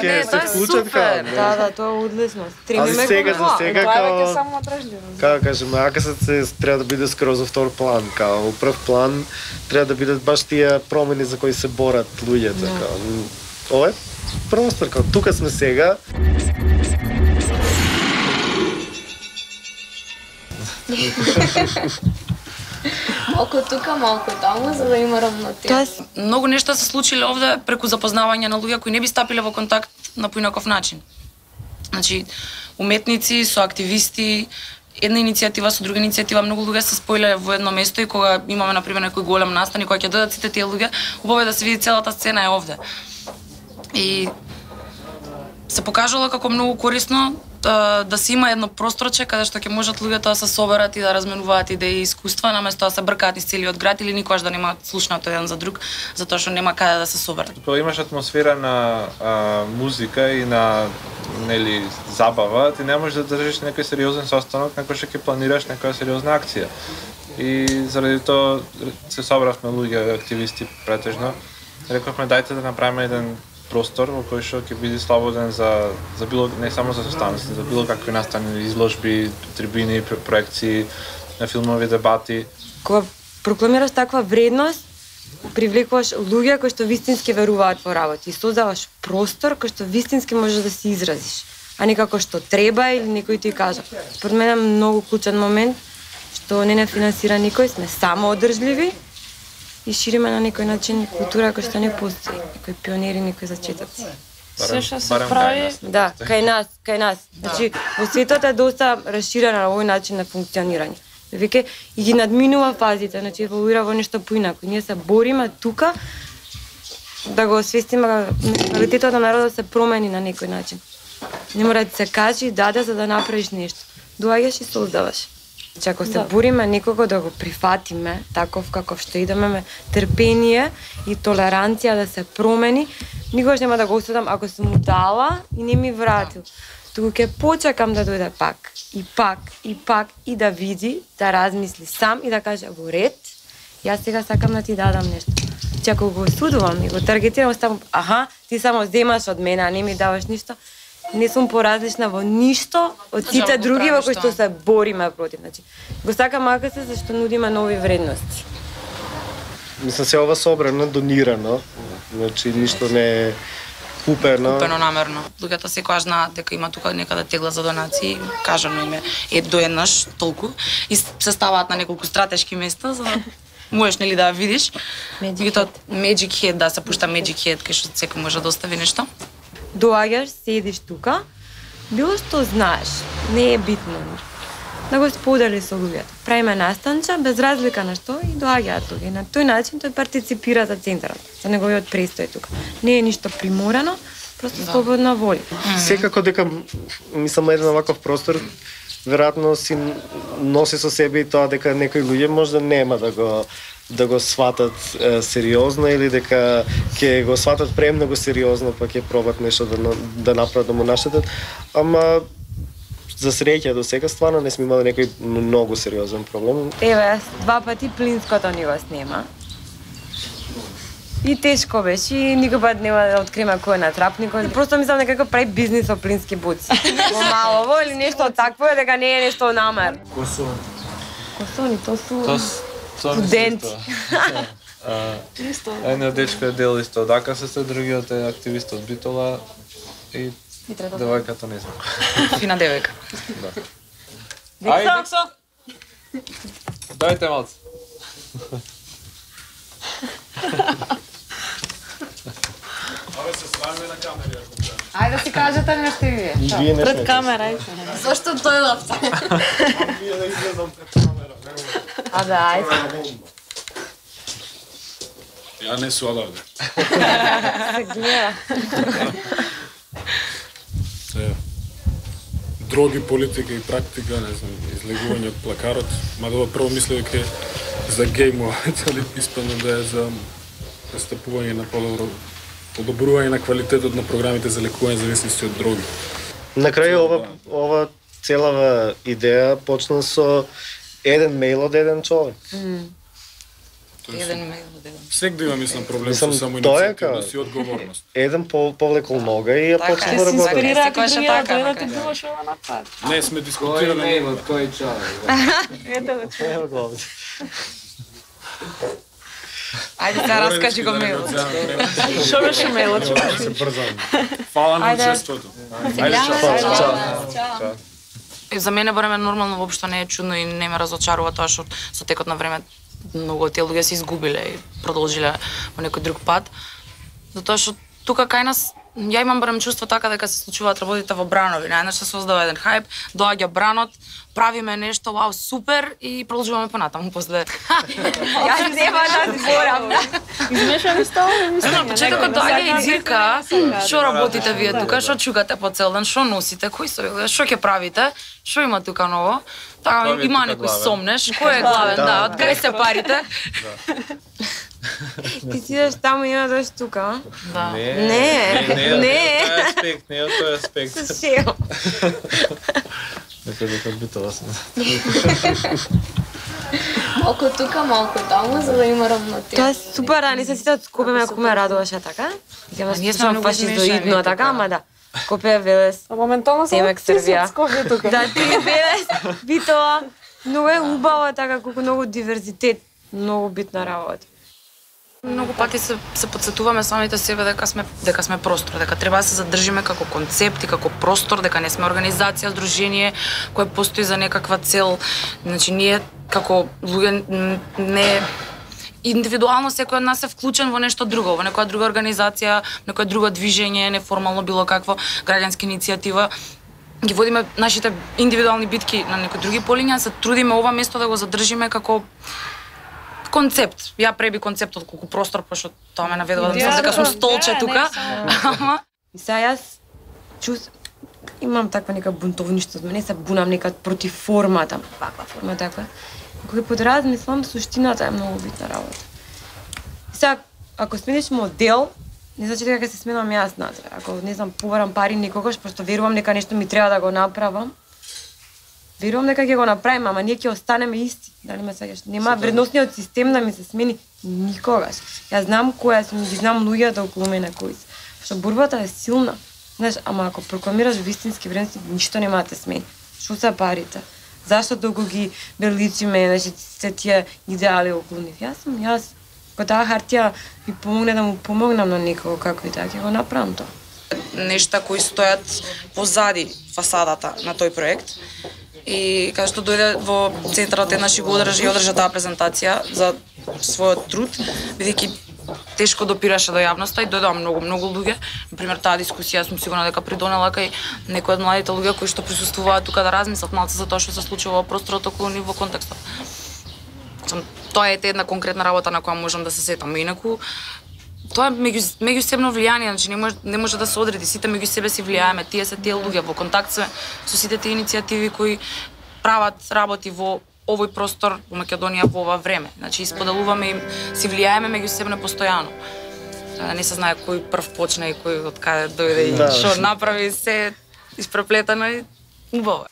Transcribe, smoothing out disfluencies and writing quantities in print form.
ќе се вклучат као. Да, тоа е одлично. Али сега за сега Тоа е као веќе само држливо. како кажеме, акасот се треба да биде скроз во втор план, као во прв план треба да бидат баш тие промени за кои се борат луѓето, као. Ова е простор, као тука сме сега. Малку тука, малку таму, за да има равнотега. Многу нешта се случиле овде преку запознавање на луѓе кои не би стапиле во контакт на поинаков начин. Значи, уметници со активисти, една иницијатива со друга иницијатива, многу луѓе се споиле во едно место и кога имаме на пример некој голем настан и кога ќе дојдат сите тие луѓе, убаво е да се види целата сцена е овде. И се покажало како многу корисно да се има едно просторче каде што ќе можат луѓето да се соберат и да разменуваат идеи и искуства, наместо да се бркаат низ целиот град или никогаш да немаат слушнато еден за друг, затоа што нема каде да се соберат. Имаш атмосфера на музика и на забава, ти не можеш да држиш некој сериозен состанок на кој што ќе планираш некоја сериозна акција. И заради тоа се собравме луѓе, активисти претежно. Рековме дајте да направиме еден простор во кој што ќе биде слободен за било, не само за состаноци, за било какви настани, изложби, трибини, проекции, на филмови дебати. Кога прокламираш таква вредност, привлекуваш луѓе кои што вистински веруваат во работи и создаваш простор кој што вистински можеш да се изразиш, а не како што треба или некој ти кажа. Според мене е многу клучен момент што не финансира никој, сме само одржливи и шириме на некој начин култура која што не постои, некои пионери, некои зачетоци. Се што се прави, да, кај нас. Значи, во светот е доста расширена овој начин на функционирање. Веќе и ги надминува фазите, значи еволуира во нешто поинако. Ние се бориме тука да го освестиме менталитетот на народот се промени на некој начин. Не мора да се каже и даде за да направиш нешто. Доаѓаш и создаваш. Че ако се бориме некого да го прифатиме таков каков што идеме, трпение и толеранција да се промени, никогаш нема да го осудам ако сум му дала и не ми вратил. Туку ќе почекам да дојде пак и да види, да размисли сам и да каже во ред, јас сега сакам да ти дадам нешто. Че ако го осудувам и го таргетирам, оставам, ти само земаш од мене, а не ми даваш ништо, не сум поразлична во ништо од сите други во кои што се бориме против. Значи, го сакам АКС зашто нудиме нови вредности. Мислам се ова собрано, донирано, значи ништо не е купено. Купено намерно. Луѓето секогаш знаат дека има тука некаде тегла за донации, кажано им е до еднаш толку и се ставаат на неколку стратешки места за да можеш нели да видиш. Magic Head, да се пушта Magic Head кај што секој може да остави нешто. Доаѓаш, седиш тука, било што знаеш, не е битно. Да го сподели со луѓето. Правиме настанча, без разлика на што и доаѓаат луѓе. На тој начин тој партиципира за центарот, за неговиот престој тука. Не е ништо приморано, просто слободна воља. Секако дека, мислам, еден оваков простор, веројатно си носи со себе и тоа дека некои луѓе можда нема да го сватат сериозно или дека ќе го сватат премногу сериозно, па ќе пробат нешто да направат да му нашетат. Ама за среќа до сега стварно не сме имали некој многу сериозен проблем. Еве, 2 пати плинското ни го снема. И тешко беше, и никој пат нема да откриме кој е натрапникот. Просто мислам дека прави бизнис со плински буци. Во малово или нешто такво е дека не е нешто намер. Косони, тоа су студенти. Едниот дечко е дел исто од АКС, другиот е активист од Битола и девојката не знам. Фина девојка. Ајде, Никсо! Дајте малце. Абе се срамиме на камери, ако треба. Ајде да си кажете нешто и вие. Пред камера, Зошто тој лапта? Вие да излезам пред камера. Ајде. Ја не су одавде. Се гледа. Дроги, политика и практика, не знам, излегување од плакарот. Мада прво мислев дека за геймовете, али испадно да е за настапување на подобрување на квалитетот на програмите за лекување зависности од дроги. На крај ова целава идеја почна со еден мејл од еден човек. Еден мејл, Секој има, мислам, проблем Мислам, со само тоа е иницијативност и одговорност. Еден повлекол нога и ја Така е. почна да Се работи. инспирираат Секој и ше другија така, дојдат и така. било што да направат. Не, сме дискутирали. Кој човек? Ето го чуј. Ево го овде. Ајде сега раскажи го мејлот. Што беше мејлот? Се брзам. Фала на Ајде. учеството. Чао. За мене барем е нормално, воопшто не е чудно и не ме разочарува тоа што со текот на време многу од тие луѓе се изгубиле и продолжиле во некој друг пат. Затоа што тука кај нас ја имам барем чувство така дека се случуваат работите во бранови. Најнаш се создава еден хајп, доаѓа бранот, правиме нешто, вау, супер и продолжуваме понатаму после. Јас нема да зборам. Измешани ставови, мислам. На почетокот доаѓа и дзирка, што работите вие тука, што чугате по цел ден, што носите, кои се, што ќе правите, што има тука ново? Така, Кој ви е има тука некој главен? сомнеш, кој е главен, да, од кај се парите? Ти си идеш таму и има дош тука, а? Да. Не. Тој аспект, не од тој аспект. Се шео. Дека битова сме. Малку тука, малку таму, за да има равнотија. Тоа е супер, да не се сите од Скопје, ме ако ме радуваше така. Ја ние сме сме многу фашизоидно смешани така, тука. ама да. Скопје, Велес, Моментално се Темек, ти си Србија. од Скопје тука. Да, ти Велес, Битола. Многу е убаво така, колку многу диверзитет, многу битна работа. Многу пати се подсетуваме самите себе дека сме простор, дека треба да се задржиме како концепт и како простор, дека не сме организација, здружение кое постои за некаква цел. Значи ние како луѓе не индивидуално секој од нас е вклучен во нешто друго, во некоја друга организација, некој друго движење, неформално било какво граѓанска иницијатива. Ги водиме нашите индивидуални битки на некои други полиња, се трудиме ова место да го задржиме како концепт. Ја преби концептот колку простор, пошто тоа ме наведува да мислам дека сум столче тука. Ама И сега јас имам таква нека бунтовништво, мене се бунам нека против формата, ваква форма таква. Кога подразмислам, суштината е многу битна работа. И сега, ако смениш модел, не значи дека ќе се сменам јас натре. Ако не знам, побарам пари никогаш, пошто верувам дека нешто ми треба да го направам, верувам дека ќе го направиме, ама ние ќе останеме исти. Дали ме сеќаш? Нема вредносниот систем да ми се смени никогаш. Јас знам која сум, ги знам луѓето околу мене кои се. Што борбата е силна. Знаеш, ама ако прокламираш вистински вредности, ништо нема да те смени. Што се парите? Зашто толку ги величиме, значи се тие идеали околу нив? Јас кога таа хартија ми помогне да му помогнам на некого како и така, ќе го направам тоа. нешта кои стојат позади фасадата на тој проект. И кога што дојде во центарот еднаш и го одржа таа презентација за својот труд, бидејќи тешко допираше до јавноста и дојдоа многу луѓе. Например, таа дискусија сум сигурна дека придонела кај некои од младите луѓе кои што присуствуваат тука да размислат малку за тоа што се случува во просторот околу нив во контекстот. Тоа е една конкретна работа на која можам да се сетам. Инаку тоа е меѓусебно влијание, значи не може да се одреди, сите меѓу себе си влијаеме, тие се тие луѓе, во контакт сме со сите тие иницијативи кои прават работи во овој простор во Македонија во ова време. Значи исподелуваме и си влијаеме меѓусебно постојано. Не се знае кој прв почна и кој од каде дојде и што направи, се испреплетено и убаво.